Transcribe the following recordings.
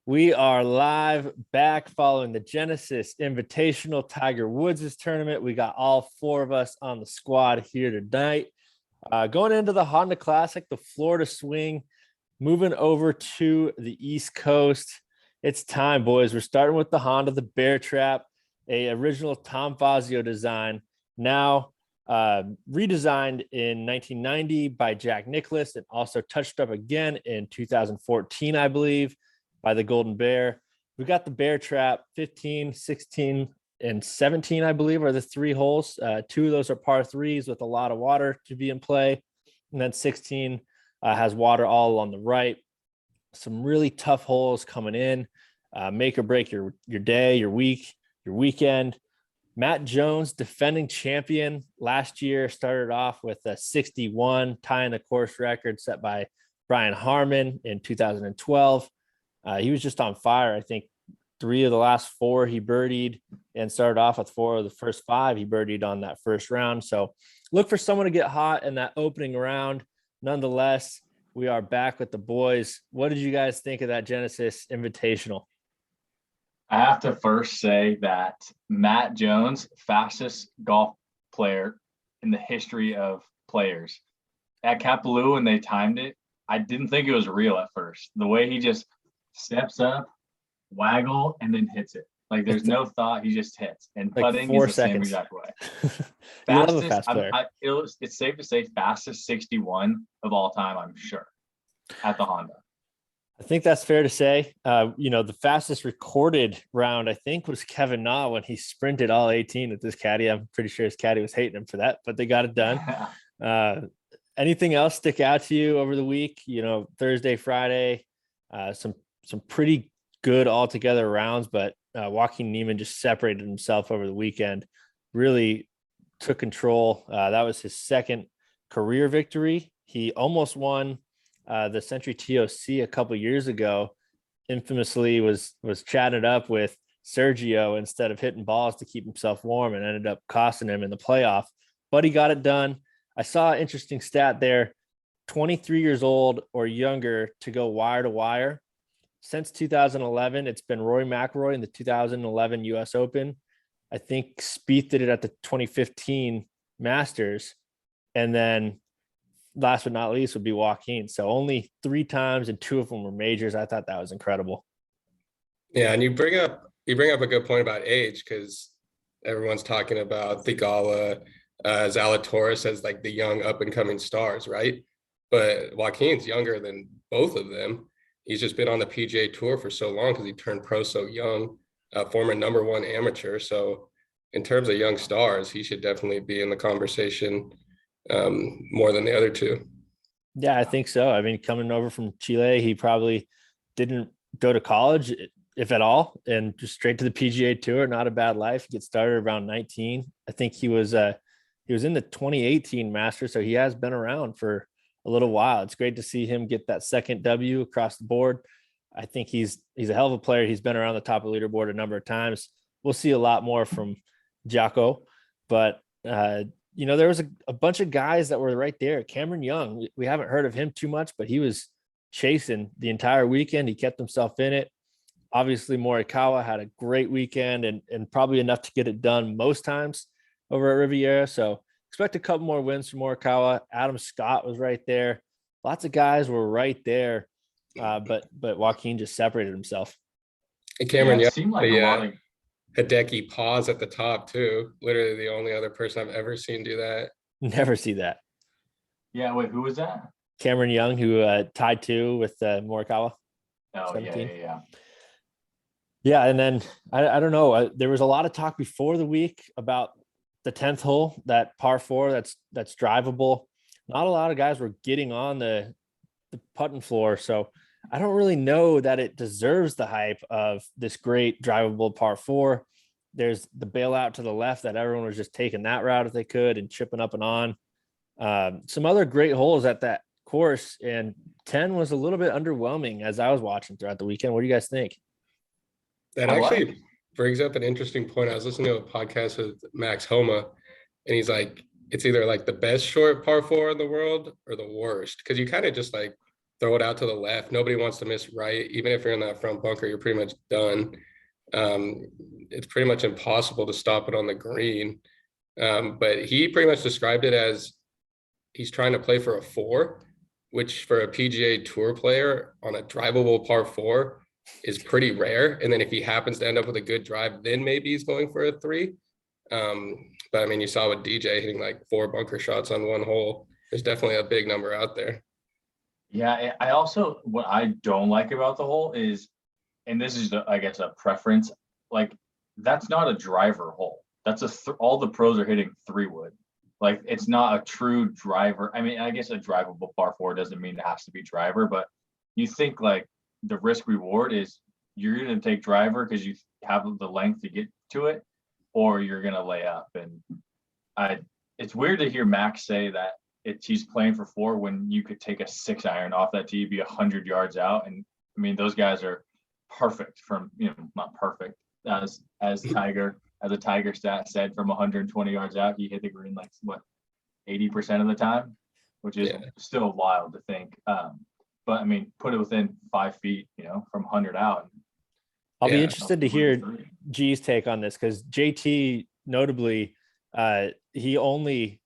We are live back following the Genesis Invitational Tiger Woods' tournament. We got all four of us on the squad here tonight. Going into the Honda Classic, the Florida Swing, moving over to the East Coast. It's time, boys. We're starting with the Honda, the Bear Trap, a original Tom Fazio design, now redesigned in 1990 by Jack Nicklaus and also touched up again in 2014, I believe, by the Golden Bear. We got the Bear Trap 15, 16, and 17, I believe, are the three holes. Two of those are par threes with a lot of water to be in play. And then 16 has water all on the right. Some really tough holes coming in. Make or break your day, your week, your weekend. Matt Jones, defending champion last year, started off with a 61, tying the course record set by Brian Harmon in 2012. He was just on fire. I think 3 of the last 4 he birdied and started off with 4 of the first 5 he birdied on that first round. So look for someone to get hot in that opening round. Nonetheless, we are back with the boys. What did you guys think of that Genesis Invitational? I have to first say that Matt Jones, fastest golf player in the history of players. At Kapalua, when they timed it, I didn't think it was real at first. The way he just steps up, waggle, and then hits it. Like there's no thought, he just hits. And like putting 4 is the seconds. same exact way. You love a fast player. It's safe to say fastest 61 of all time, I'm sure, at the Honda. I think that's fair to say. The fastest recorded round, I think, was Kevin Na when he sprinted all 18 with this caddy. I'm pretty sure his caddy was hating him for that, but they got it done. Anything else stick out to you over the week? Thursday, Friday, some pretty good altogether rounds, but Joaquin Niemann just separated himself over the weekend, really took control. That was his second career victory. He almost won the Century TOC a couple years ago. Infamously was chatted up with Sergio instead of hitting balls to keep himself warm, and ended up costing him in the playoff, but he got it done. I saw an interesting stat there: 23 years old or younger to go wire to wire. Since 2011, it's been Rory McIlroy in the 2011 US Open. I think Spieth did it at the 2015 Masters. And then last but not least would be Joaquin. So only 3 times, and 2 of them were majors. I thought that was incredible. Yeah, and you bring up a good point about age, because everyone's talking about Theegala, Zalatoris as like the young up and coming stars, right? But Joaquin's younger than both of them. He's just been on the PGA Tour for so long because he turned pro so young, former #1 amateur. So in terms of young stars, he should definitely be in the conversation more than the other 2. Yeah, I think so. I mean, coming over from Chile, he probably didn't go to college, if at all, and just straight to the PGA Tour. Not a bad life. Get started around 19. I think he was in the 2018 Masters, so he has been around for a little while. It's great to see him get that second W across the board. I think he's a hell of a player. He's been around the top of the leaderboard a number of times. We'll see a lot more from Jocko, but there was a bunch of guys that were right there. Cameron Young, we haven't heard of him too much, but he was chasing the entire weekend. He kept himself in it. Obviously, Morikawa had a great weekend and probably enough to get it done most times over at Riviera. So expect a couple more wins from Morikawa. Adam Scott was right there. Lots of guys were right there, but Joaquin just separated himself. And Cameron, it seemed like a lot of Hideki pause at the top too. Literally the only other person I've ever seen do that. Never see that. Yeah, wait, who was that? Cameron Young, who tied 2 with Morikawa. Oh, 17. Yeah. Yeah, and then I don't know. There was a lot of talk before the week about the 10th hole, that par 4 that's drivable. Not a lot of guys were getting on the putting floor, so I don't really know that it deserves the hype of this great drivable par 4. There's the bailout to the left that everyone was just taking that route if they could and chipping up and on. Some other great holes at that course, and 10 was a little bit underwhelming as I was watching throughout the weekend. What do you guys think? That actually brings up an interesting point. I was listening to a podcast with Max Homa, and he's like, it's either like the best short par 4 in the world or the worst, because you kind of just like throw it out to the left. Nobody wants to miss right. Even if you're in that front bunker, you're pretty much done. It's pretty much impossible to stop it on the green. But he pretty much described it as he's trying to play for a 4, which for a PGA Tour player on a drivable par 4 is pretty rare. And then if he happens to end up with a good drive, then maybe he's going for a 3. But I mean, you saw with DJ hitting like 4 bunker shots on one hole. There's definitely a big number out there. Yeah, I also, what I don't like about the hole is, and this is, I guess, a preference, like that's not a driver hole. That's all the pros are hitting 3-wood. Like it's not a true driver. I mean, I guess a drivable par 4 doesn't mean it has to be driver, but you think like the risk reward is you're going to take driver because you have the length to get to it, or you're going to lay up. And it's weird to hear Max say that he's playing for 4 when you could take a 6-iron off that tee, be 100 yards out. And I mean, those guys are perfect from, not perfect as a Tiger stat said, from 120 yards out, he hit the green like what, 80% of the time, which is still wild to think. But I mean, put it within 5 feet, from 100 out. I'll be interested to hear G's take on this, because JT notably, he only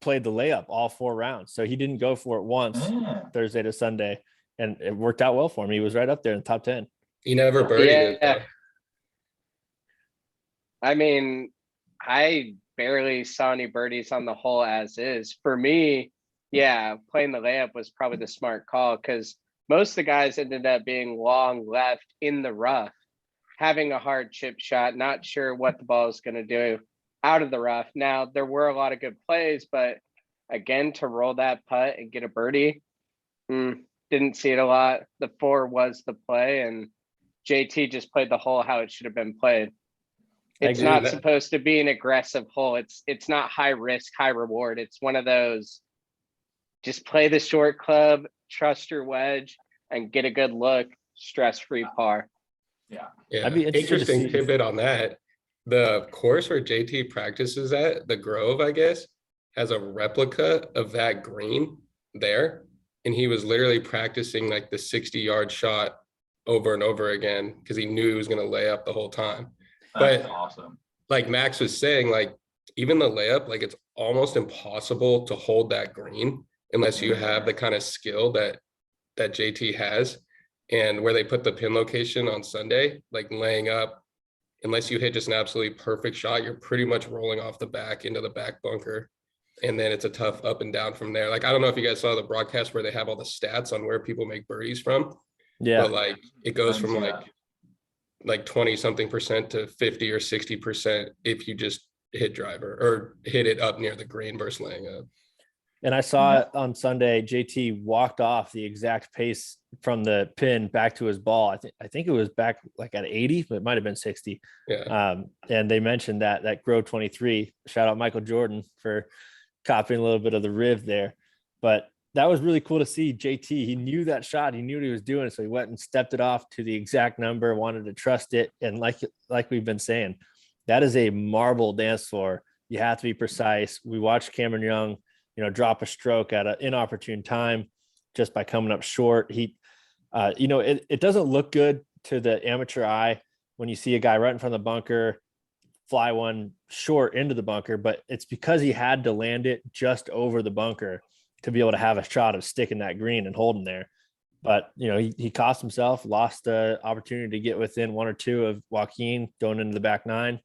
played the layup all 4 rounds. So he didn't go for it once Thursday to Sunday, and it worked out well for him. He was right up there in the top 10. He never birdied it though. I mean, I barely saw any birdies on the hole as is. For me, playing the layup was probably the smart call, because most of the guys ended up being long left in the rough, having a hard chip shot, not sure what the ball is going to do out of the rough. Now, there were a lot of good plays, but again, to roll that putt and get a birdie, didn't see it a lot. The 4 was the play, and JT just played the hole how it should have been played. It's not supposed to be an aggressive hole. It's not high risk, high reward. It's one of those, just play the short club, trust your wedge, and get a good look, stress-free par. Yeah. I'd be Interesting pivot on that. The course where JT practices at, the Grove, I guess, has a replica of that green there. And he was literally practicing like the 60-yard shot over and over again because he knew he was going to lay up the whole time. That's awesome. Like Max was saying, like even the layup, like it's almost impossible to hold that green unless you have the kind of skill that JT has. And where they put the pin location on Sunday, like laying up, unless you hit just an absolutely perfect shot, you're pretty much rolling off the back into the back bunker. And then it's a tough up and down from there. Like, I don't know if you guys saw the broadcast where they have all the stats on where people make birdies from. Yeah. But like it goes from like 20 something percent to 50 or 60% if you just hit driver or hit it up near the green versus laying up. And I saw it on Sunday. JT walked off the exact pace from the pin back to his ball. I think it was back like at 80, but it might have been 60. Yeah. And they mentioned that Grow 23. Shout out Michael Jordan for copying a little bit of the riv there. But that was really cool to see JT. He knew that shot. He knew what he was doing. So he went and stepped it off to the exact number, wanted to trust it. And like we've been saying, that is a marble dance floor. You have to be precise. We watched Cameron Young, drop a stroke at an inopportune time just by coming up short. He, it doesn't look good to the amateur eye when you see a guy right in front of the bunker fly one short into the bunker, but it's because he had to land it just over the bunker to be able to have a shot of sticking that green and holding there. But, he cost himself, lost the opportunity to get within 1 or 2 of Joaquin going into the back 9.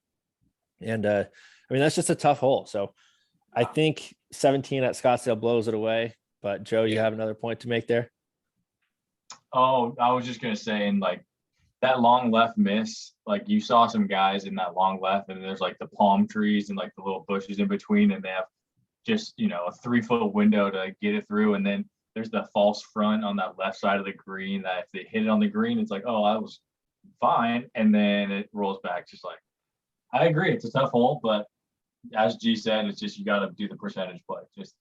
And that's just a tough hole. So I think 17 at Scottsdale blows it away. But Joe, you have another point to make there? Oh, I was just going to say, and like that long left miss, like you saw some guys in that long left, and there's like the palm trees and like the little bushes in between, and they have just, a 3-foot window to get it through. And then there's the false front on that left side of the green that if they hit it on the green, it's like, oh, I was fine. And then it rolls back. Just like, I agree. It's a tough hole, but as G said, it's just, you got to do the percentage play. Just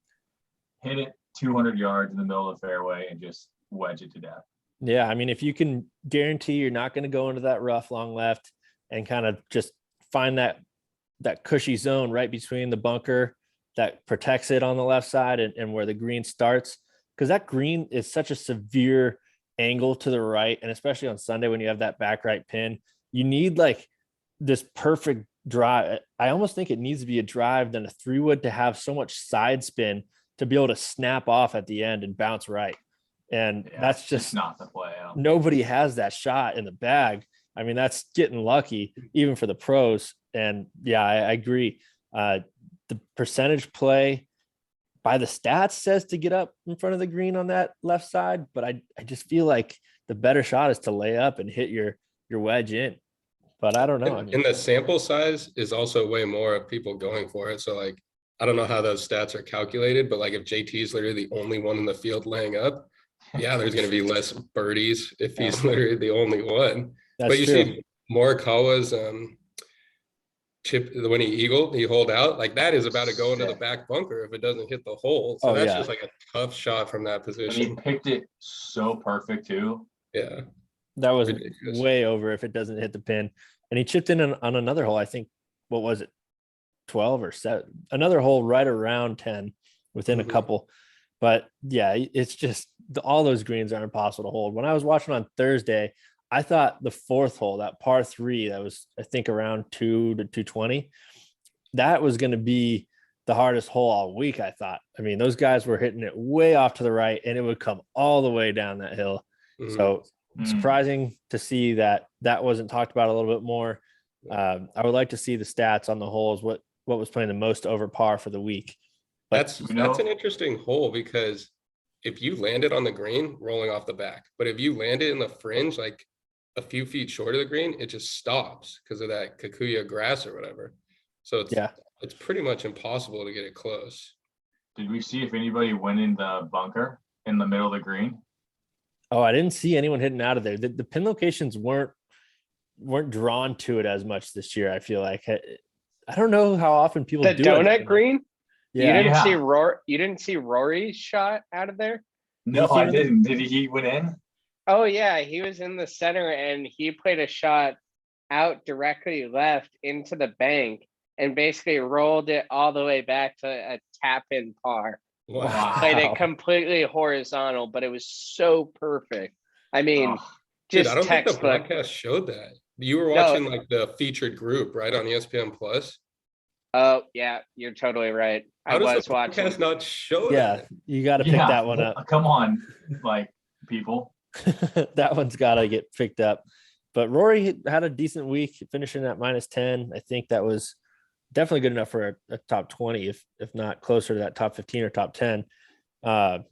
hit it 200 yards in the middle of the fairway and just wedge it to death. Yeah. If you can guarantee you're not going to go into that rough long left and kind of just find that cushy zone right between the bunker that protects it on the left side and where the green starts, because that green is such a severe angle to the right, and especially on Sunday when you have that back right pin, you need like this perfect drive. I almost think it needs to be a drive than a 3-wood to have so much side spin to be able to snap off at the end and bounce right. And Yeah, that's it's just not the play out. nobody has that shot in the bag. I mean, that's getting lucky even for the pros. And yeah, I agree. The percentage play by the stats says to get up in front of the green on that left side, but I just feel like the better shot is to lay up and hit your wedge in. But I don't know. I mean, And the sample size is also way more of people going for it. So like, I don't know how those stats are calculated, but like if JT is literally the only one in the field laying up, yeah, there's going to be less birdies if he's literally the only one. that's But you true. see Morikawa's chip when he hold out, like that is about to go into the back bunker if it doesn't hit the hole. So that's just like a tough shot from that And he position. picked it so perfect too. Yeah. That was Ridiculous. way over if it doesn't hit the pin. And he chipped in on another hole. I think, what was it? 12 or 7, another hole right around 10 within a Mhm. couple. But yeah, it's just all those greens are impossible to hold. When I was watching on Thursday, I thought the 4th hole, that par 3, that was I think around 2 to 220, that was going to be the hardest hole all week. I thought. I mean, those guys were hitting it way off to the right, and it would come all the way down that hill. Mhm. So Mm. surprising to see that wasn't talked about a little bit more. I would like to see the stats on the holes. What was playing the most over par for the week? But That's an interesting hole because if you land it on the green, rolling off the back, but if you land it in the fringe, like a few feet short of the green, it just stops because of that Kikuya grass or whatever. So it's pretty much impossible to get it close. Did we see if anybody went in the bunker in the middle of the green? oh, I didn't see anyone hitting out of there. The pin locations weren't drawn to it as much this year. I feel like I don't know how often people The do it. donut green? Yeah, You didn't see Rory's shot out of there? No, I didn't. Did he went in? Oh yeah, he was in the center and he played a shot out directly left into the bank and basically rolled it all the way back to a tap in par. Wow. Played it completely horizontal, but it was so perfect. I mean, Oh, Dude, just I don't think the textbook. broadcast showed that. You were No. watching like the featured group, right, on ESPN Plus. Oh yeah, you're totally right. How I does was the watching. broadcast not show yeah, that? you got to pick that one up. Come on, like people. That one's got to get picked up. But Rory had a decent week, finishing at -10. I think that was definitely good enough for a top 20, if not closer to that top 15 or top 10. I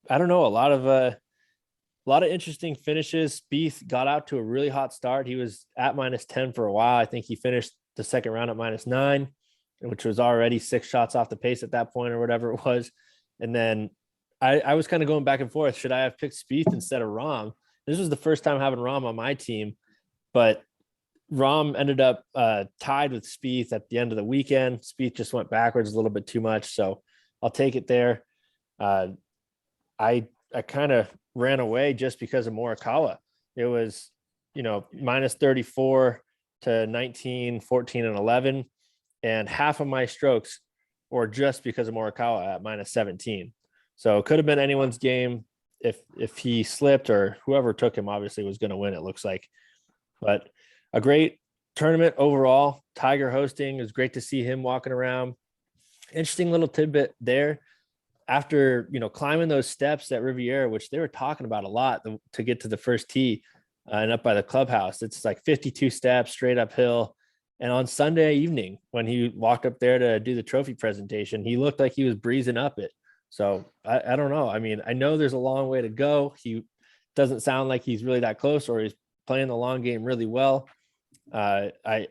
don't know, a lot of interesting finishes. Spieth got out to a really hot start. He was at -10 for a while. I think he finished the second round at -9, which was already 6 shots off the pace at that point or whatever it was. And then I was kind of going back and forth. Should I have picked Spieth instead of Rahm? This was the first time having Rahm on my team, but Rahm ended up tied with Spieth at the end of the weekend. Spieth just went backwards a little bit too much, so I'll take it there. I kind of ran away just because of Morikawa. It was, -34 to 19, 14, and 11, and half of my strokes were just because of Morikawa at -17. So it could have been anyone's game if he slipped, or whoever took him obviously was going to win, it looks like. But a great tournament overall. Tiger hosting, it was great to see him walking around. Interesting little tidbit there. After climbing those steps at Riviera, which they were talking about a lot to get to the first tee and up by the clubhouse, it's like 52 steps straight uphill. And on Sunday evening, when he walked up there to do the trophy presentation, he looked like he was breezing up it. So I don't know. I mean, I know there's a long way to go. He doesn't sound like he's really that close, or he's playing the long game really well. I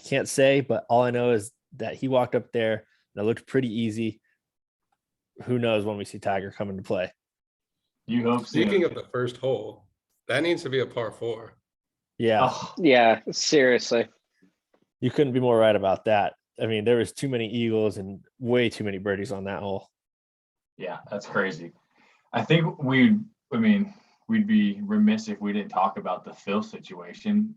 can't say, but all I know is that he walked up there and it looked pretty easy. Who knows when we see Tiger come into play? You hope. Speaking of the first hole, that needs to be a par 4. Yeah. Oh, Yeah, seriously. You couldn't be more right about that. I mean, there was too many eagles and way too many birdies on that hole. yeah, that's crazy. I think we'd be remiss if we didn't talk about the Phil situation.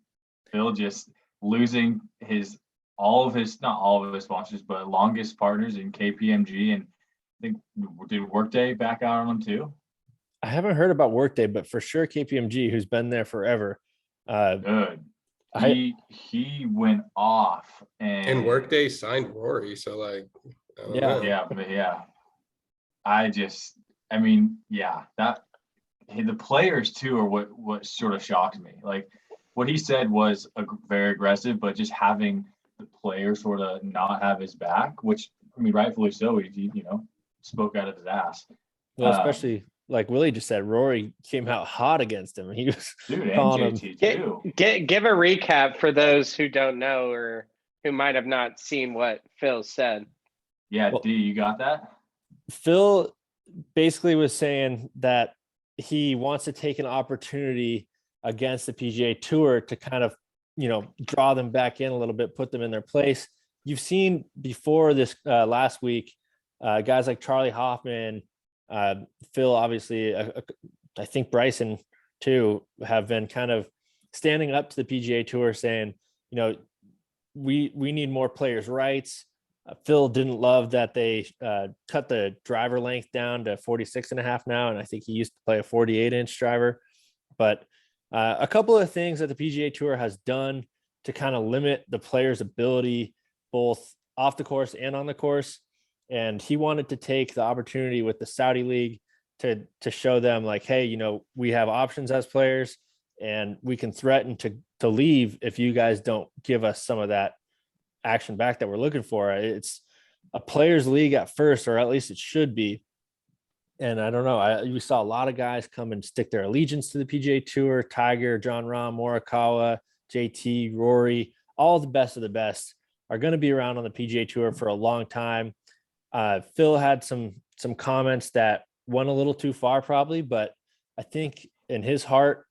Phil just losing not all of his sponsors, but longest partners in KPMG, and think did Workday back out on him too? I haven't heard about Workday, but for sure KPMG, who's been there forever. Good. I He went off And and Workday signed Rory, so like, I don't Yeah. know. yeah, but yeah. I mean, yeah, that the players too are what sort of shocked me. Like what he said was very aggressive, but just having the players sort of not have his back, which I mean, rightfully so. He spoke out of his ass. well, especially like Willie just said, Rory came out hot against him. He was Dude, and calling him. JT too. Give a recap for those who don't know or who might have not seen what Phil said. Yeah, Well- D, you got that? Phil basically was saying that he wants to take an opportunity against the PGA Tour to kind of, draw them back in a little bit, put them in their place. You've seen before this last week, guys like Charlie Hoffman, Phil, obviously, I think Bryson too, have been kind of standing up to the PGA Tour saying, we need more players' rights. Phil didn't love that they cut the driver length down to 46.5 now. And I think he used to play a 48-inch driver. But a couple of things that the PGA Tour has done to kind of limit the player's ability, both off the course and on the course. And he wanted to take the opportunity with the Saudi League to show them like, hey, we have options as players and we can threaten to leave if you guys don't give us some of that action back that we're looking for. It's a players league at first, or at least it should be. And I don't know, we saw a lot of guys come and stick their allegiance to the PGA Tour. Tiger, John Rahm, Morikawa, JT, Rory, all the best of the best are going to be around on the PGA Tour for a long time. Phil had some comments that went a little too far probably, but I think in his heart,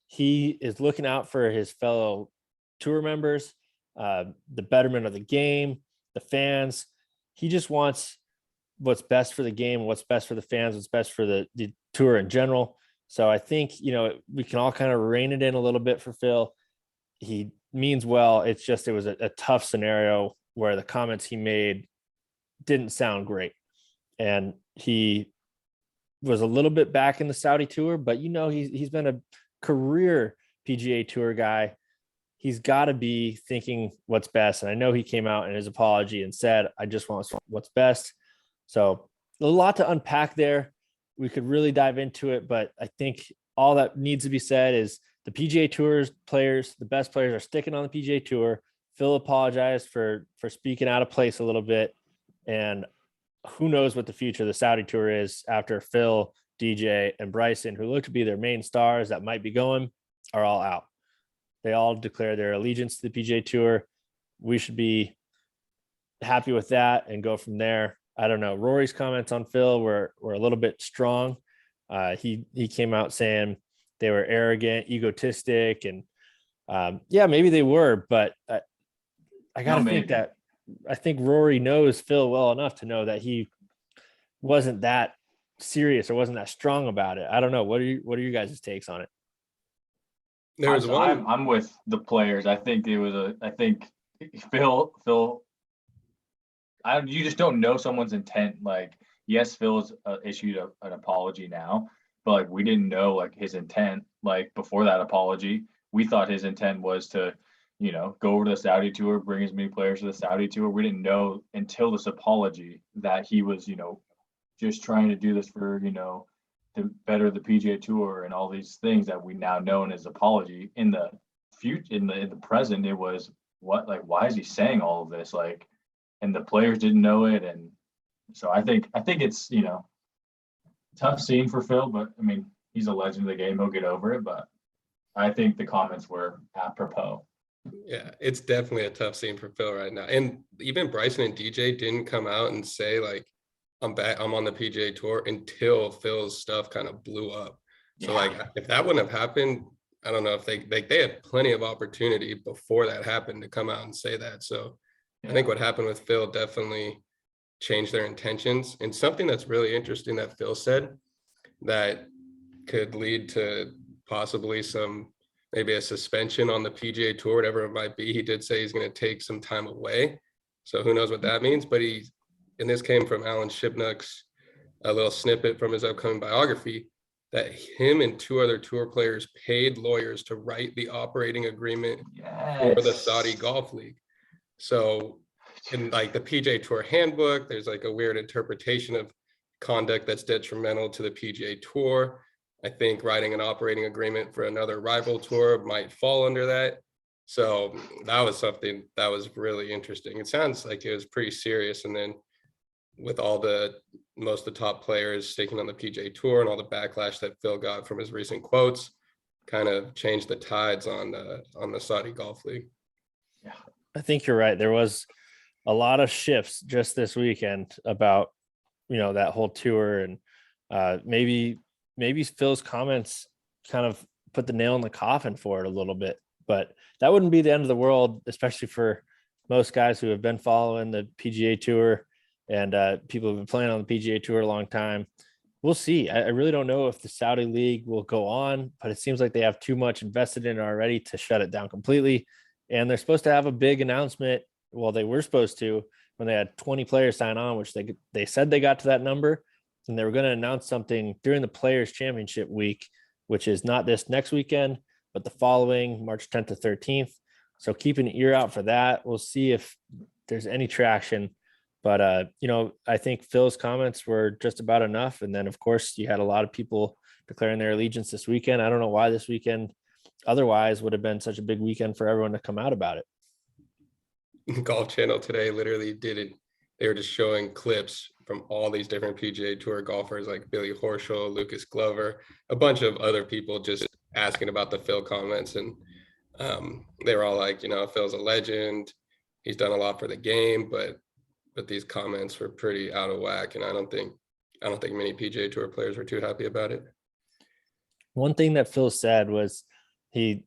he is looking out for his fellow tour members, the betterment of the game, the fans. He just wants what's best for the game, what's best for the fans, what's best for the tour in general. So I think, we can all kind of rein it in a little bit for Phil. He means well. It's just, it was a tough scenario where the comments he made didn't sound great. And he was a little bit back in the Saudi tour, but he's been a career PGA Tour guy. He's got to be thinking what's best. And I know he came out in his apology and said, I just want what's best. So a lot to unpack there. We could really dive into it, but I think all that needs to be said is the PGA Tour's players, the best players, are sticking on the PGA Tour. Phil apologized for speaking out of place a little bit. And who knows what the future of the Saudi Tour is after Phil, DJ, and Bryson, who look to be their main stars that might be going, are all out. They all declare their allegiance to the PGA Tour. We should be happy with that and go from there. I don't know. Rory's comments on Phil were a little bit strong. He came out saying they were arrogant, egotistic, and maybe they were, but I got to think that I think Rory knows Phil well enough to know that he wasn't that serious or wasn't that strong about it. I don't know. What are you guys' takes on it? There was one. I'm with the players. I think Phil. You just don't know someone's intent. Like, yes, Phil's issued an apology now, but like we didn't know like his intent. Like before that apology, we thought his intent was to, go over to the Saudi tour, bring as many players to the Saudi tour. We didn't know until this apology that he was, just trying to do this for, to better the PGA Tour and all these things that we now know in his apology. In the future, in the present, it was why is he saying all of this? Like, and the players didn't know it. And so I think it's, tough scene for Phil, but I mean, he's a legend of the game. He'll get over it, but I think the comments were apropos. Yeah, it's definitely a tough scene for Phil right now. And even Bryson and DJ didn't come out and say like, I'm back, I'm on the PGA Tour until Phil's stuff kind of blew up. So like, if that wouldn't have happened, I don't know if they had plenty of opportunity before that happened to come out and say that. So I think what happened with Phil definitely changed their intentions. And something that's really interesting that Phil said that could lead to possibly maybe a suspension on the PGA Tour, whatever it might be. He did say he's going to take some time away. So who knows what that means, but and this came from Alan Shipnuck's a little snippet from his upcoming biography that him and 2 other tour players paid lawyers to write the operating agreement for the Saudi Yes. Golf League. So in like the PGA Tour handbook, there's like a weird interpretation of conduct that's detrimental to the PGA Tour. I think writing an operating agreement for another rival tour might fall under that. So that was something that was really interesting. It sounds like it was pretty serious. And then with all most of the top players sticking on the PGA Tour and all the backlash that Phil got from his recent quotes, kind of changed the tides on the Saudi Golf League. Yeah. I think you're right. There was a lot of shifts just this weekend about, that whole tour, and maybe Phil's comments kind of put the nail in the coffin for it a little bit, but that wouldn't be the end of the world, especially for most guys who have been following the PGA Tour and people who've been playing on the PGA Tour a long time. We'll see. I really don't know if the Saudi League will go on, but it seems like they have too much invested in it already to shut it down completely. And they're supposed to have a big announcement. Well, they were supposed to when they had 20 players sign on, which they said they got to that number, and they were going to announce something during the Players Championship week, which is not this next weekend, but the following March 10th to 13th. So keep an ear out for that. We'll see if there's any traction. But, I think Phil's comments were just about enough. And then, of course, you had a lot of people declaring their allegiance this weekend. I don't know why this weekend otherwise would have been such a big weekend for everyone to come out about it. Golf Channel today literally did it. They were just showing clips from all these different PGA Tour golfers like Billy Horschel, Lucas Glover, a bunch of other people just asking about the Phil comments. And they were all like, Phil's a legend. He's done a lot for the game, but these comments were pretty out of whack. And I don't think many PGA Tour players were too happy about it. One thing that Phil said was he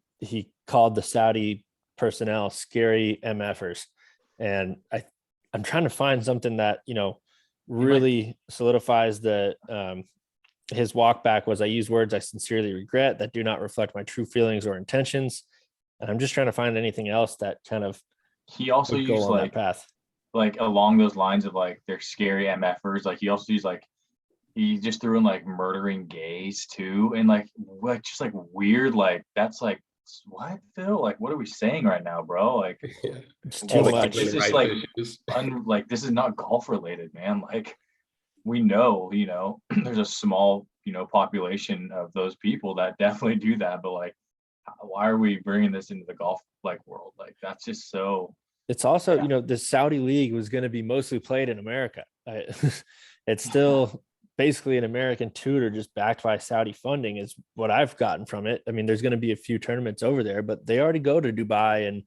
called the Saudi personnel scary MFers. And I'm trying to find something that, really solidifies the his walk back was, I use words I sincerely regret that do not reflect my true feelings or intentions. And I'm just trying to find anything else that kind of He also would go used on that path. like along those lines of like they're scary MFers. Like he also used he just threw in like murdering gays too, and like just like weird, like that's like what, Phil? Like what are we saying right now, bro? Like Yeah. It's All too the much. this human is rights like issues. like this is not golf related, man. Like we know, there's a small, population of those people that definitely do that, but like why are we bringing this into the golf like world? Like that's just so. It's also, Yeah. the Saudi League was going to be mostly played in America. It's still basically an American tutor just backed by Saudi funding is what I've gotten from it. I mean, there's going to be a few tournaments over there, but they already go to Dubai and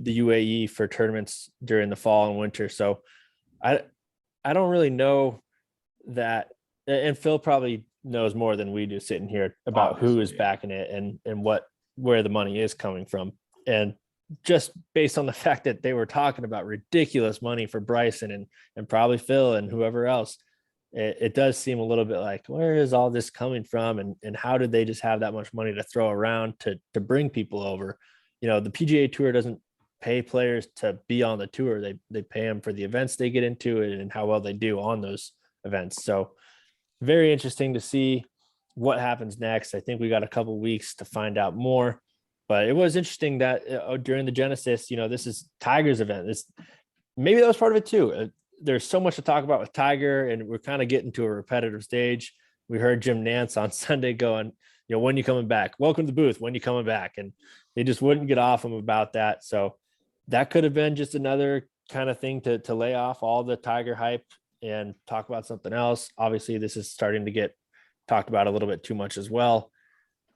the UAE for tournaments during the fall and winter. So I don't really know that. And Phil probably knows more than we do sitting here about Obviously, who is backing it and where the money is coming from. And just based on the fact that they were talking about ridiculous money for Bryson and probably Phil and whoever else, it does seem a little bit like, where is all this coming from? And how did they just have that much money to throw around to bring people over? The PGA Tour doesn't pay players to be on the tour. They pay them for the events they get into and how well they do on those events. So very interesting to see what happens next. I think we got a couple weeks to find out more. But it was interesting that during the Genesis, this is Tiger's event. Maybe that was part of it too. There's so much to talk about with Tiger, and we're kind of getting to a repetitive stage. We heard Jim Nantz on Sunday going, when you coming back? Welcome to the booth. When you coming back? And they just wouldn't get off him about that. So that could have been just another kind of thing to lay off all the Tiger hype and talk about something else. Obviously, this is starting to get talked about a little bit too much as well.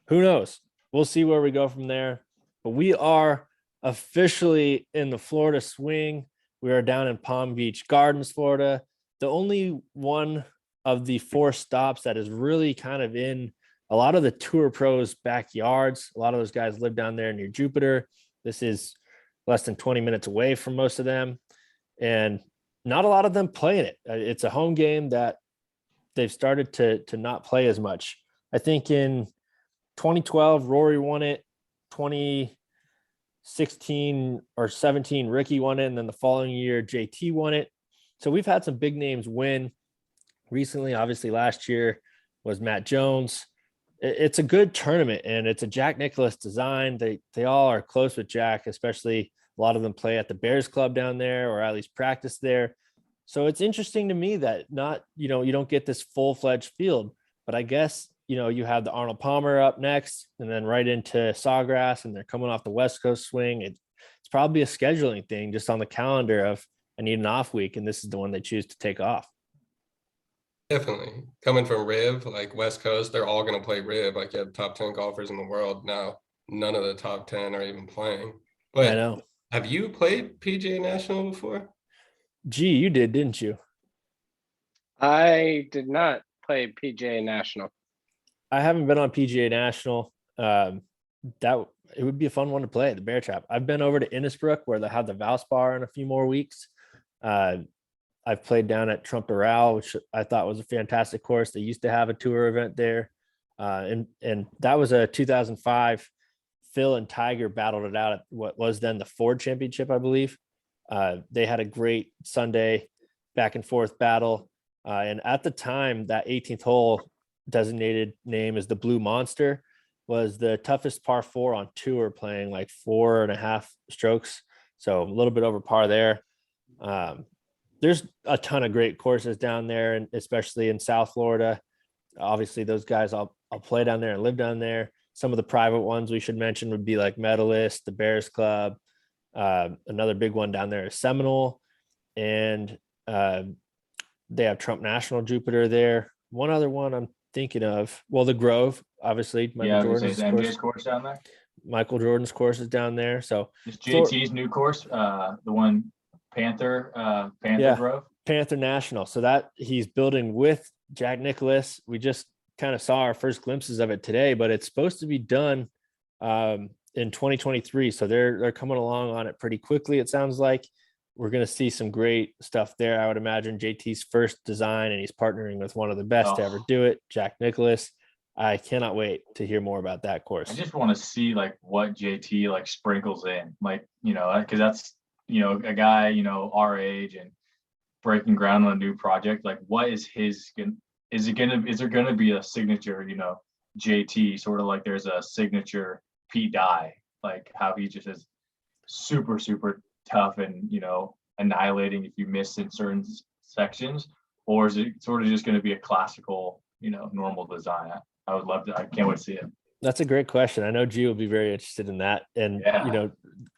Who knows? We'll see where we go from there. But we are officially in the Florida swing. We are down in Palm Beach Gardens, Florida. The only one of the 4 stops that is really kind of in a lot of the tour pros' backyards. A lot of those guys live down there near Jupiter. This is less than 20 minutes away from most of them. And not a lot of them playing it. It's a home game that they've started to not play as much. I think in 2012, Rory won it. 2016 or 17, Ricky won it. And then the following year, JT won it. So we've had some big names win recently. Obviously, last year was Matt Jones. It's a good tournament, and it's a Jack Nicklaus design. They all are close with Jack, especially a lot of them play at the Bears Club down there, or at least practice there. So it's interesting to me that not, you don't get this full-fledged field, but I guess, you have the Arnold Palmer up next and then right into Sawgrass, and they're coming off the West Coast swing. It's probably a scheduling thing just on the calendar of I need an off week, and this is the one they choose to take off. Definitely. Coming from Riv, like West Coast, they're all going to play Riv. Like you have top 10 golfers in the world. Now, none of the top 10 are even playing. But I know. have you played PGA National before? Gee, you did, didn't you? I did not play PGA National. I haven't been on PGA National. That it would be a fun one to play at the Bear Trap. I've been over to Innisbrook where they have the Valspar in a few more weeks. I've played down at Trumperal, which I thought was a fantastic course. They used to have a tour event there. And that was a 2005. Phil and Tiger battled it out at what was then the Ford Championship, I believe. They had a great Sunday back and forth battle. And at the time, that 18th hole, designated name as the Blue Monster, was the toughest par 4 on tour, playing like 4.5 strokes. So a little bit over par there. There's a ton of great courses down there, and especially in South Florida. Obviously, those guys I'll play down there and live down there. Some of the private ones we should mention would be like Medalist, the Bears Club. Another big one down there is Seminole, and they have Trump National Jupiter there. One other one I'm thinking of, well, the Grove, obviously. MJ's course down there. Michael Jordan's course is down there. So it's JT's new course, the one Panther Grove. Panther National. So that he's building with Jack Nicklaus. We just kind of saw our first glimpses of it today, but it's supposed to be done in 2023. So they're coming along on it pretty quickly. It sounds like we're going to see some great stuff there. I would imagine JT's first design, and he's partnering with one of the best to ever do it, Jack Nicklaus. I cannot wait to hear more about that course. I just want to see like what JT like sprinkles in, like, because that's, a guy, our age and breaking ground on a new project. Like, what is is there going to be a signature, JT, sort of like there's a signature Pete Dye, like how he just is super, super tough and, annihilating if you miss in certain sections, or is it sort of just going to be a classical, normal design? I would love to. I can't wait to see it. That's a great question. I know G will be very interested in that. And,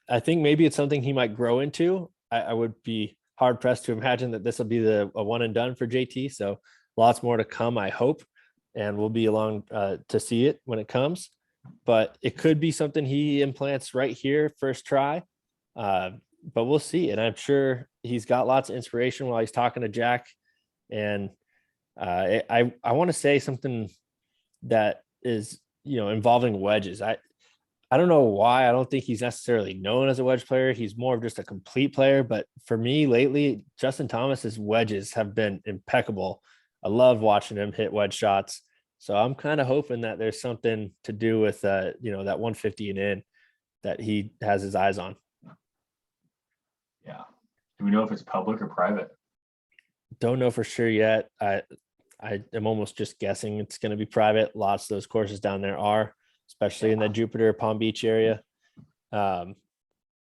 I think maybe it's something he might grow into. I would be hard pressed to imagine that this will be a one and done for JT. So lots more to come, I hope. And we'll be along to see it when it comes. But it could be something he implants right here, first try. But we'll see. And I'm sure he's got lots of inspiration while he's talking to Jack. And I want to say something that is, involving wedges. I don't know why. I don't think he's necessarily known as a wedge player. He's more of just a complete player. But for me lately, Justin Thomas's wedges have been impeccable. I love watching him hit wedge shots. So I'm kind of hoping that there's something to do with, that 150 and in that he has his eyes on. Yeah. Do we know if it's public or private? Don't know for sure yet. I am almost just guessing it's going to be private. Lots of those courses down there are, especially in the Jupiter Palm Beach area. But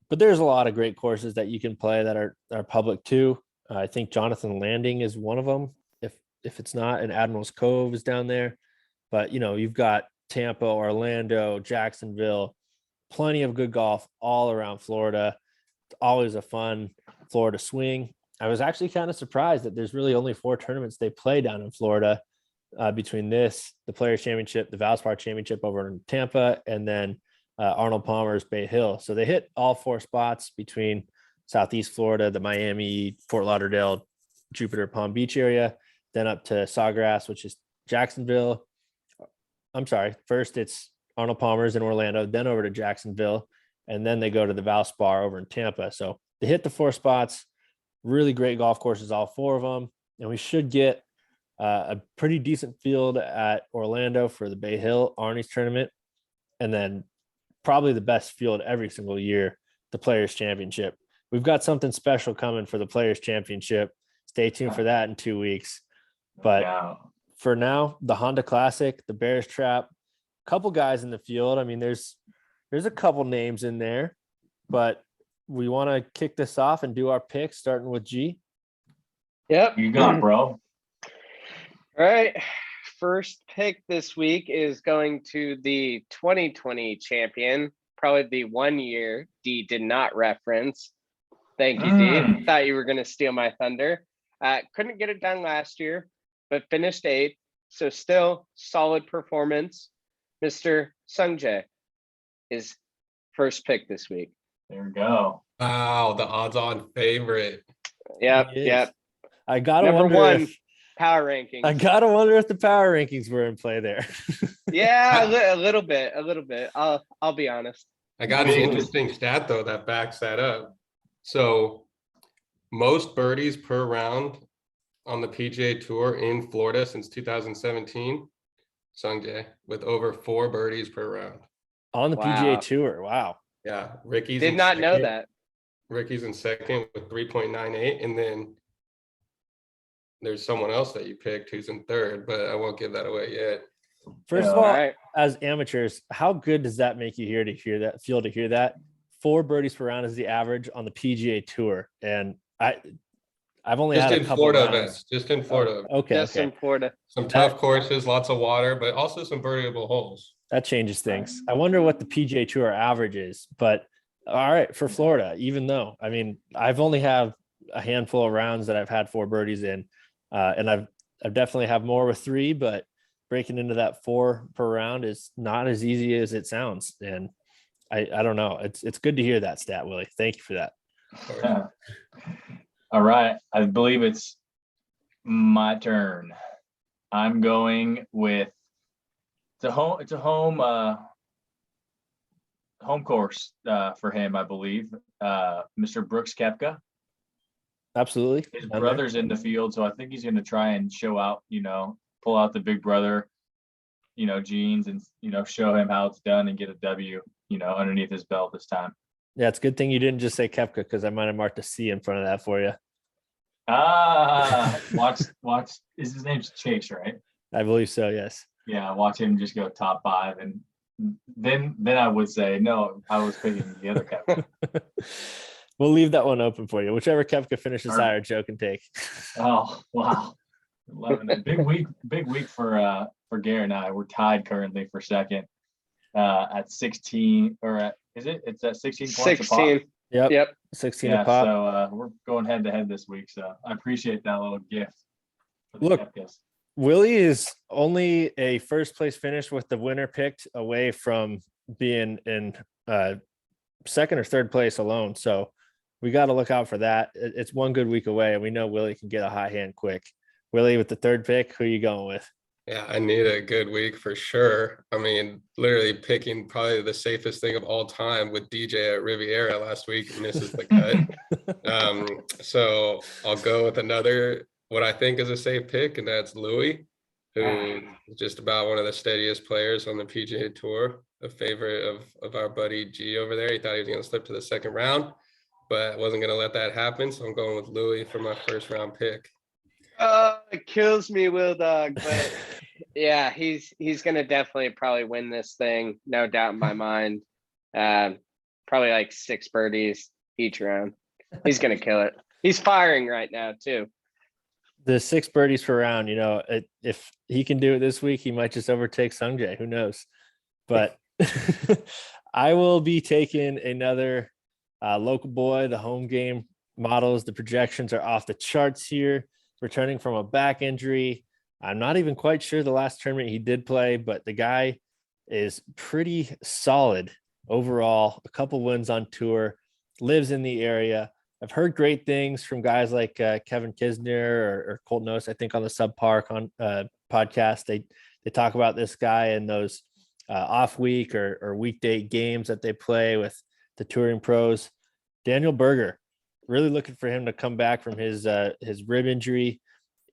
there's a lot of great courses that you can play that are public too. I think Jonathan Landing is one of them. If it's not, and Admiral's Cove is down there. But, you've got Tampa, Orlando, Jacksonville, plenty of good golf all around Florida. It's always a fun Florida swing. I was actually kind of surprised that there's really only 4 tournaments they play down in Florida, between this, the Players Championship, the Valspar Championship over in Tampa, and then Arnold Palmer's Bay Hill. So they hit all 4 spots between Southeast Florida, the Miami, Fort Lauderdale, Jupiter, Palm Beach area, then up to Sawgrass, which is Jacksonville. I'm sorry. First it's Arnold Palmer's in Orlando, then over to Jacksonville, and then they go to the Valspar over in Tampa. So they hit the 4 spots. Really great golf courses, all 4 of them. And we should get a pretty decent field at Orlando for the Bay Hill Arnie's tournament. And then probably the best field every single year, the Players Championship. We've got something special coming for the Players Championship. Stay tuned for that in 2 weeks. But Yeah. for now, the Honda Classic, the Bears Trap, couple guys in the field. I mean, there's a couple names in there, but we want to kick this off and do our picks, starting with G. Yep. You got, bro. All right. First pick this week is going to the 2020 champion, probably the 1 year D did not reference. Thank you, D. Thought you were going to steal my thunder. Couldn't get it done last year, but finished 8th. So still solid performance. Mr. Sungjae is first pick this week. There we go. Wow, the odds-on favorite. Yep. He is. Yep. I gotta Number wonder one if power rankings. I gotta wonder if the power rankings were in play there. Yeah, a little bit. I'll be honest. I got an interesting stat though that backs that up. So most birdies per round on the PGA Tour in Florida since 2017, Sungjae, with over 4 birdies per round. On the Wow. PGA Tour. Wow. Yeah, Ricky's Did in not know second. that. Ricky's in second with 3.98, and then there's someone else that you picked who's in third, but I won't give that away yet. First of Yeah. all, All right. as amateurs, how good does that make you hear that? 4 birdies per round is the average on the PGA Tour. And I've only Just had a in couple Florida rounds. events, just in Florida. Okay. Just in Florida. Some tough courses, lots of water, but also some birdieable holes. That changes things. I wonder what the PGA Tour average is, but all right, for Florida, even though, I mean, I've only have a handful of rounds that I've had 4 birdies in, and I've definitely have more with 3, but breaking into that 4 per round is not as easy as it sounds. And I don't know. It's good to hear that stat, Willie. Thank you for that. All right. I believe it's my turn. I'm going with it's a home course for him, I believe. Mr. Brooks Koepka. Absolutely. His Down there. brother's in the field, so I think he's going to try and show out, pull out the big brother, genes and, show him how it's done and get a W, underneath his belt this time. Yeah, it's a good thing you didn't just say Koepka, because I might have marked a C in front of that for you. Watch. Is his name's Chase, right? I believe so. Yes. Yeah, watch him just go top 5, and then I would say no. I was picking the other Koepka. We'll leave that one open for you. Whichever Koepka finishes All right. higher, Joe can take. Oh wow, 11. Big week for Garrett and I. We're tied currently for second at 16, or it's at 16 points a pop. 16. Yep. 16 Yeah, a pop. so we're going head to head this week. So I appreciate that little gift. For the Look, Koepkas. Willie is only a first place finish with the winner picked away from being in second or third place alone. So we got to look out for that. It's one good week away, and we know Willie can get a high hand quick. Willie, with the third pick, who are you going with? Yeah, I need a good week for sure. I mean, literally picking probably the safest thing of all time with DJ at Riviera last week, misses the cut. So I'll go with another, what I think is a safe pick, and that's Louis, who is just about one of the steadiest players on the PGA Tour, a favorite of our buddy G over there. He thought he was going to slip to the second round, but I wasn't going to let that happen. So I'm going with Louis for my first round pick. It kills me, Will Dog, but yeah, he's gonna definitely probably win this thing, no doubt in my mind. Probably like 6 birdies each round. He's gonna kill it. He's firing right now too. The 6 birdies per round, if he can do it this week, he might just overtake Sungjae. Who knows? But I will be taking another local boy. The home game models, the projections are off the charts here. Returning from a back injury. I'm not even quite sure the last tournament he did play, but the guy is pretty solid overall. A couple wins on tour, lives in the area. I've heard great things from guys like Kevin Kisner or Colton Oast, I think, on the Subpark podcast. They talk about this guy in those off week or weekday games that they play with the touring pros. Daniel Berger, really looking for him to come back from his rib injury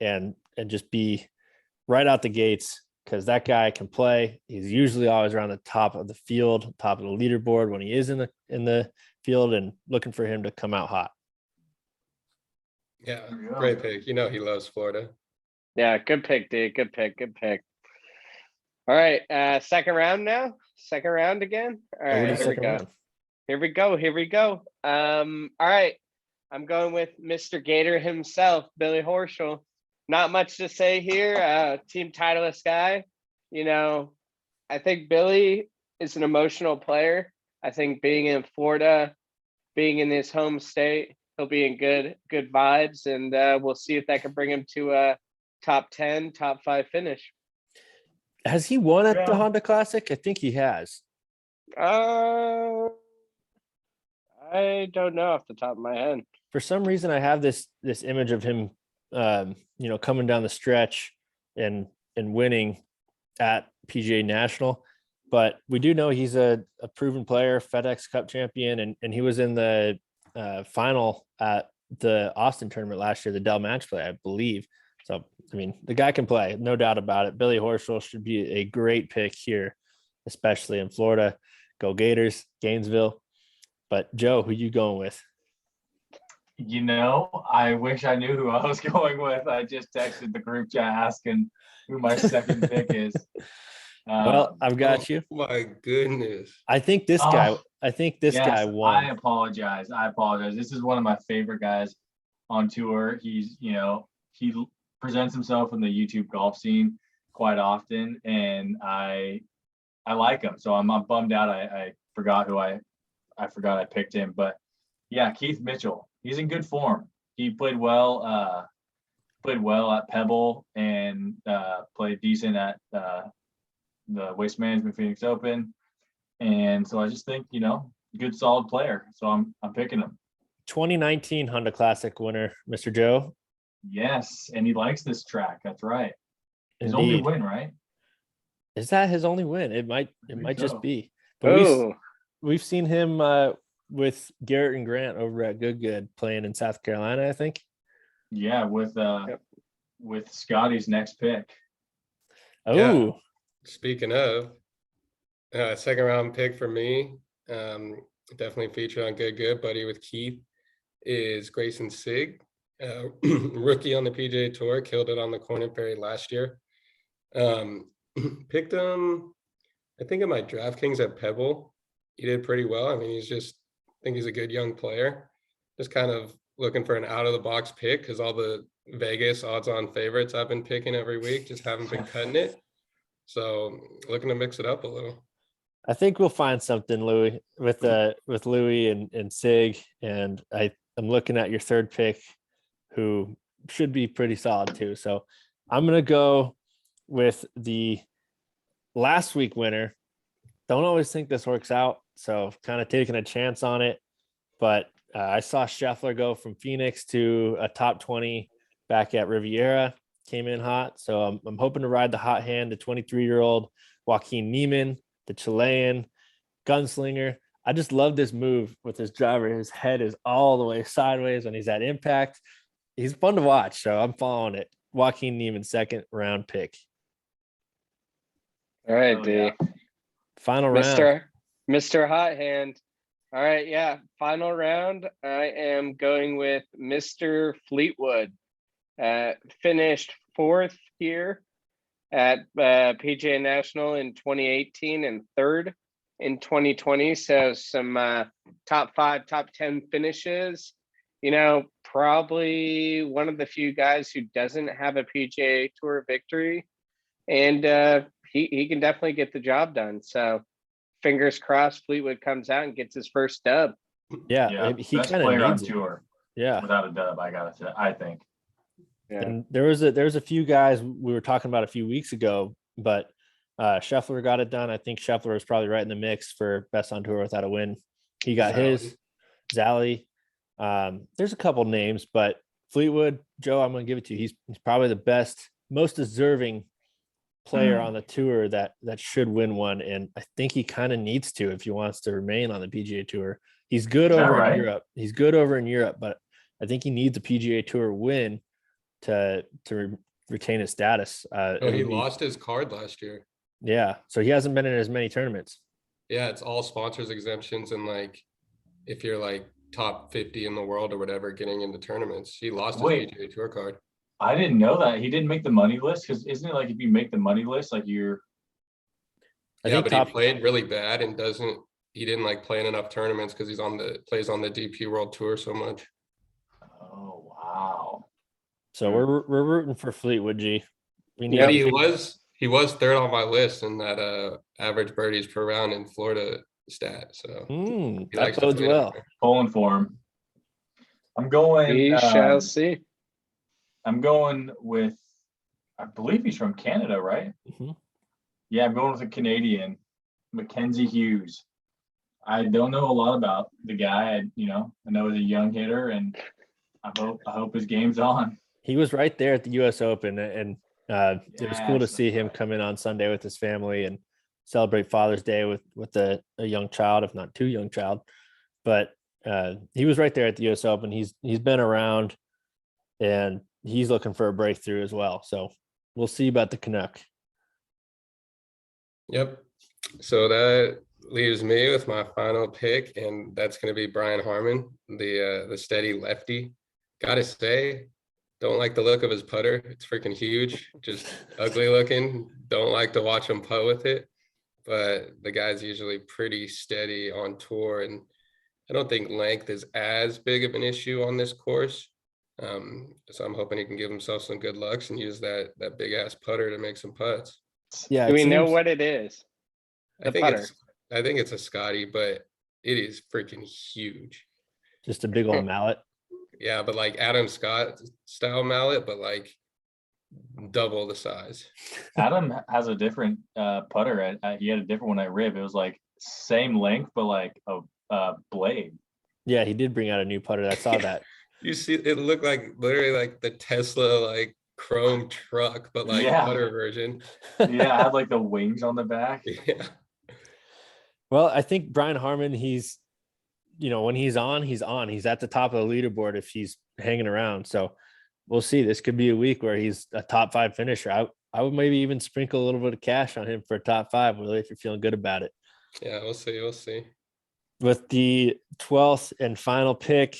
and just be right out the gates, because that guy can play. He's usually always around the top of the field, top of the leaderboard when he is in the field, and looking for him to come out hot. Yeah, There we go. great pick. He loves Florida. Yeah, good pick, D. Good pick. Good pick. All right, second round now. Second round again. All Over right, to here we second go. round. Here we go. Here we go. All right. I'm going with Mr. Gator himself, Billy Horschel. Not much to say here. Team Titleist guy. You know, I think Billy is an emotional player. I think being in Florida, being in his home state, he'll be in good vibes, and we'll see if that can bring him to a top 10, top 5 finish. Has he won at the Yeah. Honda Classic? I think he has. I don't know off the top of my head. For some reason, I have this image of him, coming down the stretch and winning at PGA National. But we do know he's a proven player, FedEx Cup champion, and he was in the final at the Austin tournament last year, the Dell Match Play, I believe. So, I mean, the guy can play, no doubt about it. Billy Horschel should be a great pick here, especially in Florida. Go Gators, Gainesville. But Joe, who you going with? You know, I wish I knew who I was going with. I just texted the group chat asking who my second pick is. Well, I've got you. My goodness. I think this guy. I think this yes, guy won. I apologize. This is one of my favorite guys on tour. He's, he presents himself in the YouTube golf scene quite often, and I like him. So I'm bummed out. I forgot who I forgot I picked him, but yeah, Keith Mitchell. He's in good form. He played well at Pebble and played decent at the Waste Management Phoenix Open. And so I just think, good solid player. So I'm picking him. 2019 Honda Classic winner, Mr. Joe. Yes, and he likes this track. That's right. His only Indeed. win, right? Is that his only win? It might just so. be. But Oh, we've seen him with Garrett and Grant over at Good playing in South Carolina, I think. Yeah, with Scotty's next pick. Oh, Yeah. Speaking of, second round pick for me, definitely featured on Good, buddy with Keith, is Grayson Sigg, rookie on the PGA Tour, killed it on the Corn Ferry last year. Picked him, I think, in my DraftKings at Pebble. He did pretty well. I mean, I think he's a good young player. Just kind of looking for an out of the box pick because all the Vegas odds on favorites I've been picking every week just haven't been cutting it. So looking to mix it up a little. I think we'll find something, Louis, with Louis and Sig. And I'm looking at your third pick, who should be pretty solid too. So I'm gonna go with the last week winner. Don't always think this works out, so kind of taking a chance on it. But I saw Scheffler go from Phoenix to a top 20 back at Riviera, came in hot. So I'm hoping to ride the hot hand, the 23-year-old Joaquin Niemann, the Chilean gunslinger. I just love this move with his driver. His head is all the way sideways when he's at impact. He's fun to watch, so I'm following it. Joaquin Niemann, second round pick. all right, Oh, D. yeah. Final round. Mr. Hot Hand. All right, yeah. Final round. I am going with Mr. Fleetwood. Finished fourth here at PGA National in 2018 and third in 2020. So some top 5, top 10 finishes. Probably one of the few guys who doesn't have a PGA Tour victory. And he can definitely get the job done. So fingers crossed Fleetwood comes out and gets his first dub. Yeah, he best kind of player on needs it. tour. Yeah. Without a dub, I think. Yeah. And there's a few guys we were talking about a few weeks ago, but Scheffler got it done. I think Scheffler is probably right in the mix for best on tour without a win. He got his. Zally. There's a couple names, but Fleetwood, Joe, I'm going to give it to you. He's probably the best, most deserving player on the tour that should win one, and I think he kind of needs to if he wants to remain on the PGA Tour. He's good over in Europe. He's good over in Europe, but I think he needs a PGA Tour win to retain his status. He lost his card last year. Yeah, so he hasn't been in as many tournaments. Yeah, it's all sponsors exemptions, and like if you're like top 50 in the world or whatever getting into tournaments. He lost his PGA Tour card. I didn't know that he didn't make the money list, because isn't it like if you make the money list, like you're I Yeah, think but top he played really bad and he didn't like play in enough tournaments because plays on the DP World Tour so much. oh wow. so we're rooting for Fleetwood G. We need But Yep. he was third on my list in that average birdies per round in Florida stat. So he that likes to bodes play down well. there. Pulling for him. I'm going We shall see. I'm going with, I believe he's from Canada, right? Mhm. Yeah, I'm going with a Canadian, Mackenzie Hughes. I don't know a lot about the guy. I know he's a young hitter, and I hope his game's on. He was right there at the U.S. Open, and it was cool to Yes, see that's him right. come in on Sunday with his family and celebrate Father's Day with a young child, if not too young child. But he was right there at the U.S. Open. He's been around, and he's looking for a breakthrough as well. So we'll see about the Canuck. Yep. So that leaves me with my final pick, and that's going to be Brian Harmon, the steady lefty. Gotta say, don't like the look of his putter. It's freaking huge, just ugly looking. Don't like to watch him putt with it, but the guy's usually pretty steady on tour, and I don't think length is as big of an issue on this course. So I'm hoping he can give himself some good lucks and use that big ass putter to make some putts. Yeah, Do it we know seems what it is? I The think putter. I think it's a Scotty, but it is freaking huge. just a big old mallet. Yeah, but like Adam Scott style mallet, but like double the size. Adam has a different putter. He had a different one at Rib. It was like same length, but like a blade. Yeah, he did bring out a new putter. I saw that. You see, it looked like literally like the Tesla like chrome truck, but like Yeah. putter version. Yeah, I had like the wings on the back. Yeah. Well, I think Brian Harmon, he's, when he's on, he's on. He's at the top of the leaderboard if he's hanging around. So we'll see. This could be a week where he's a top 5 finisher. I would maybe even sprinkle a little bit of cash on him for a top 5, really, if you're feeling good about it. Yeah, we'll see. We'll see. With the 12th and final pick,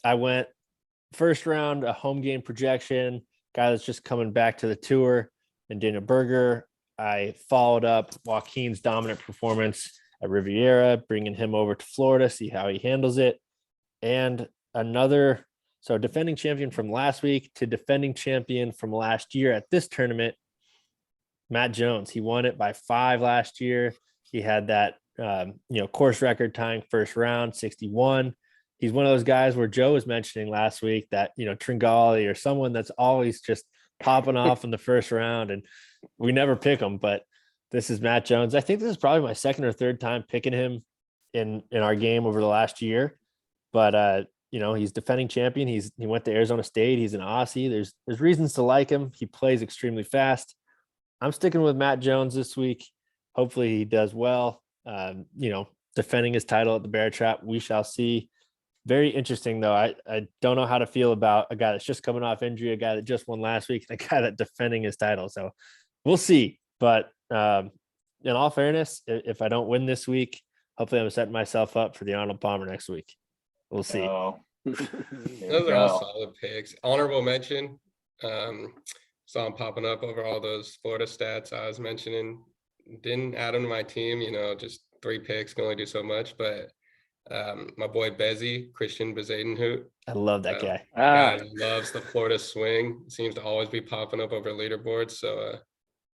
I went first round, a home game projection, guy that's just coming back to the tour, and Daniel Berger. I followed up Joaquin's dominant performance at Riviera, bringing him over to Florida, see how he handles it. And so defending champion from last week to defending champion from last year at this tournament, Matt Jones. He won it by 5 last year. He had that, course record tying first round, 61. He's one of those guys where Joe was mentioning last week that, Tringali or someone that's always just popping off in the first round, and we never pick him, but this is Matt Jones. I think this is probably my second or third time picking him in our game over the last year, but he's defending champion. He went to Arizona State. He's an Aussie. There's reasons to like him. He plays extremely fast. I'm sticking with Matt Jones this week. Hopefully he does well. Defending his title at the Bear Trap. We shall see. Very interesting, though. I don't know how to feel about a guy that's just coming off injury, a guy that just won last week, and a guy that's defending his title. So we'll see. But in all fairness, if I don't win this week, hopefully I'm setting myself up for the Arnold Palmer next week. We'll see. Oh, Those are all solid picks. Honorable mention. Saw him popping up over all those Florida stats I was mentioning. Didn't add him to my team, just 3 picks can only do so much. But my boy Bezzy, Christian Bezadenhout. I love that guy. Guy loves the Florida swing. Seems to always be popping up over leaderboards. So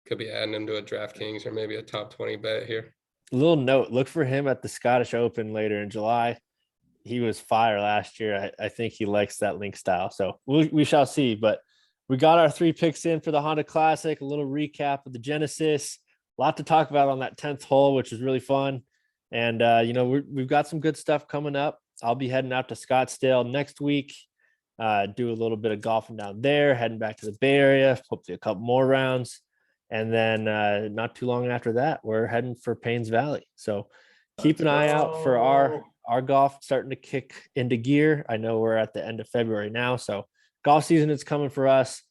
could be adding him to a DraftKings or maybe a top 20 bet here. Little note, look for him at the Scottish Open later in July. He was fire last year. I think he likes that link style. So we shall see. But we got our 3 picks in for the Honda Classic, a little recap of the Genesis. A lot to talk about on that 10th hole, which was really fun. And, we've got some good stuff coming up. I'll be heading out to Scottsdale next week, do a little bit of golfing down there, heading back to the Bay Area, hopefully a couple more rounds. And then not too long after that, we're heading for Paynes Valley. So keep an eye out for our golf starting to kick into gear. I know we're at the end of February now, so golf season is coming for us,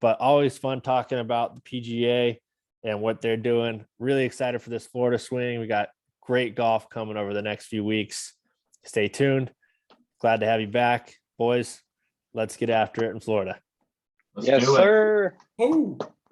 but always fun talking about the PGA and what they're doing. Really excited for this Florida swing. We got great golf coming over the next few weeks. Stay tuned. Glad to have you back, boys. Let's get after it in Florida. Let's Yes, do it. sir. Oh.